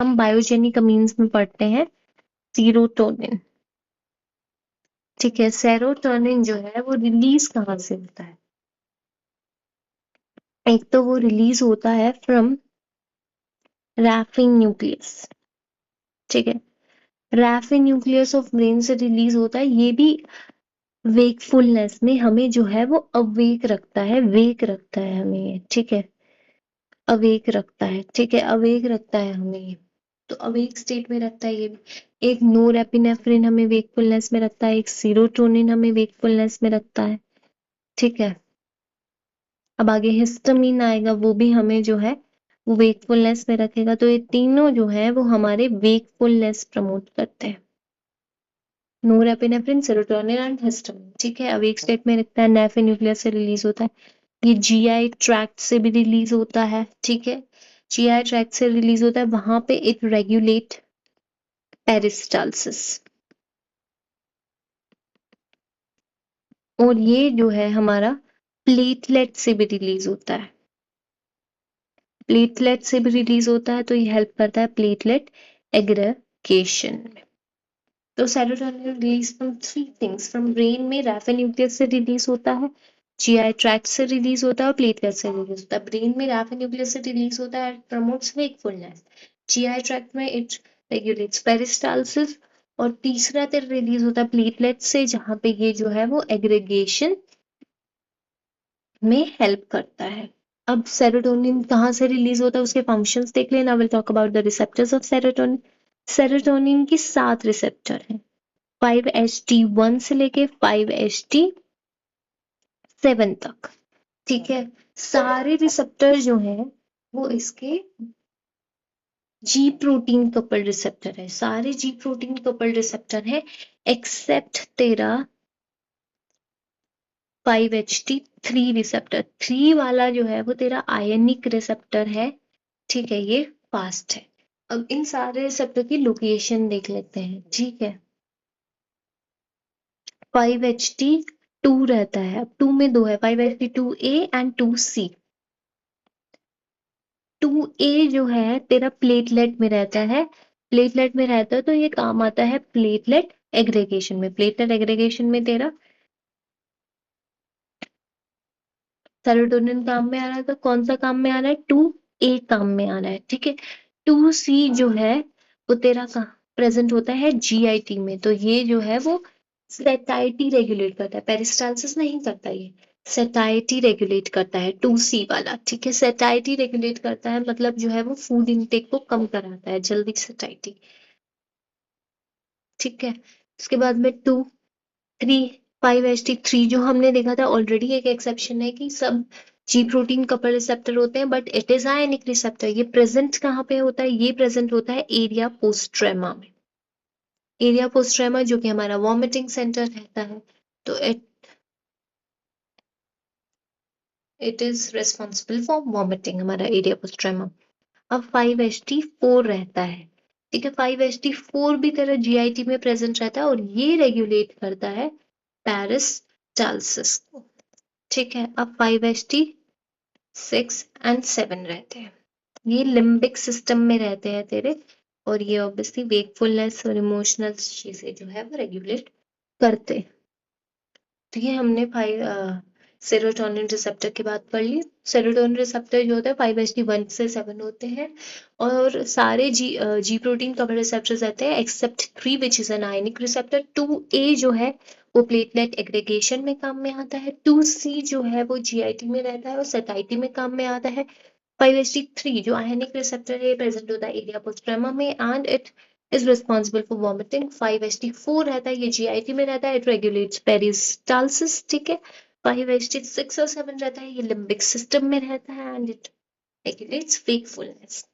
हम biogenic amines में पढ़ते हैं सीरोटोनिन। ठीक है, सेरोटोनिन जो है वो रिलीज कहाँ से होता है? एक तो वो रिलीज होता है फ्रॉम रैफिन न्यूक्लियस। ठीक है, रैफिन न्यूक्लियस ऑफ ब्रेन से रिलीज होता है। ये भी वेकफुलनेस में हमें जो है वो अवेक रखता है, वेक रखता है हमें ये। ठीक है, अवेक रखता है। ठीक है, अवेक रखता है हमें ये, तो अवेक स्टेट में रखता है ये भी। एक नोरेपिनेफ्रिन हमें वेकफुलनेस में रखता है, एक सीरोटोनिन हमें वेकफुलनेस में रखता है। ठीक है, अब आगे हिस्टामिन आएगा, वो भी हमें जो है वो वेकफुलनेस में रखेगा। तो ये तीनों जो है वो हमारे वेकफुलनेस प्रमोट करते हैं, नोरेपिनेफ्रिन, सेरोटोनिन एंड हिस्टामिन। ठीक है, अवेक स्टेट में रखता है, नेफ्रिन न्यूक्लियस से रिलीज होता है, ये जीआई ट्रैक्ट से भी रिलीज होता है। ठीक है, जीआई ट्रैक्ट से रिलीज होता है, वहां पे इट रेगुलेट पेरिस्टालसिस। और ये जो है हमारा प्लेटलेट से भी रिलीज होता है, प्लेटलेट से भी रिलीज होता है, तो ये हेल्प करता है प्लेटलेट एग्रीगेशन में। तो serotonin release from three things, from brain में रैफिन न्यूक्लियस से रिलीज होता है, जीआई ट्रैक्ट से रिलीज होता है और प्लेटलेट से रिलीज होता है। ब्रेन में रैफिन न्यूक्लियस से रिलीज होता है, प्रमोट्स वेकफुलनेस। जीआई ट्रैक्ट में इट रेगुलेट्स पेरिस्टालसिस, और तीसरा तेल रिलीज होता है प्लेटलेट से, जहां पे ये जो है वो एग्रीगेशन में हेल्प करता है। अब सेरोटोनिन कहाँ से रिलीज होता है, उसके फंक्शंस देख लेना। Will talk about the receptors of serotonin. Serotonin की 7 रिसेप्टर हैं, 5HT1 से लेके 5HT7 तक। ठीक है, सारे रिसेप्टर जो हैं वो इसके जी प्रोटीन कपल रिसेप्टर है, सारे जी प्रोटीन कपल रिसेप्टर है, एक्सेप्ट तेरा 5HT3 रिसेप्टर। 3 वाला जो है वो तेरा आयनिक रिसेप्टर है। ठीक है, ये फास्ट है। अब इन सारे रिसेप्टर की लोकेशन देख लेते हैं। ठीक है, 5HT2 रहता है, अब 2 में 2 है, 5HT2A एंड 2C। 2A जो है तेरा प्लेटलेट में रहता है, प्लेटलेट में रहता है, तो ये काम आता है प्लेटलेट एग्रीगेशन में। प्लेटलेट एग्रीगेशन में तेरा सेरोटोनिन काम में आ रहा है, तो कौन सा काम में आ रहा है? 2A काम में आ रहा है। ठीक है, 2C जो है वो तेरा प्रेजेंट होता है GIT में, तो ये जो है वो सेटाइटी रेगुलेट करता है, पेरिस्टालसिस नहीं करता, ये सेटाइटी रेगुलेट करता है 2C वाला। ठीक है, सेटाइटी रेगुलेट करता है, मतलब जो है वो फूड इनटेक को कम कराता है, जल्दी सेटाइटी। ठीक है, उसके बाद में 5HT3 जो हमने देखा था ऑलरेडी, एक एक्सेप्शन है कि सब जी प्रोटीन कपल रिसेप्टर होते हैं, but it is ionic receptor. ये प्रेजेंट कहाँ पे होता है? ये प्रेजेंट होता है एरिया पोस्ट्रेमा में, एरिया पोस्ट्रेमा जो कि हमारा वॉमिटिंग सेंटर रहता है, तो it is responsible for vomiting, हमारा एरिया पोस्ट्रेमा। अब 5HT4 रहता है। ठीक है, 5HT4 भी तेरा GIT में प्रेजेंट रहता है, और ये रेगुलेट करता है पेरिस्टालसिस को। ठीक है, अब 5HT6 एंड 7 रहते हैं, ये लिम्बिक सिस्टम में रहते हैं तेरे, और ये ऑब्वियसली वेकफुलनेस और इमोशनल चीजें जो है वो रेगुलेट करते हैं। तो ये हमने सेरोटोनिन रिसेप्टर की बात कर ली। सेरोटोनिन रिसेप्टर जो होता है 5HT1 से 7 होते हैं, और सारे जी प्रोटीन कवर रिसेप्टर्स रहते हैं except 3 which is an ionic receptor. 2A जो है वो प्लेटलेट एग्रीगेशन में काम में आता है, 2C जो है वो GIT में रहता है और सेटाइटी में काम में आता है, 5HT3 जो आयनिक रिसेप्टर है प्रेजेंट होता है एरिया पोस्ट्रेमा में, and it is responsible for vomiting। 5HT4 रहता है, ये GIT में रहता है, it regulates peristalsis। ठीक है, 5HT6 और 7 रहता है, ये लिम्बिक सिस्टम में रहता है, and it regulates wakefulness।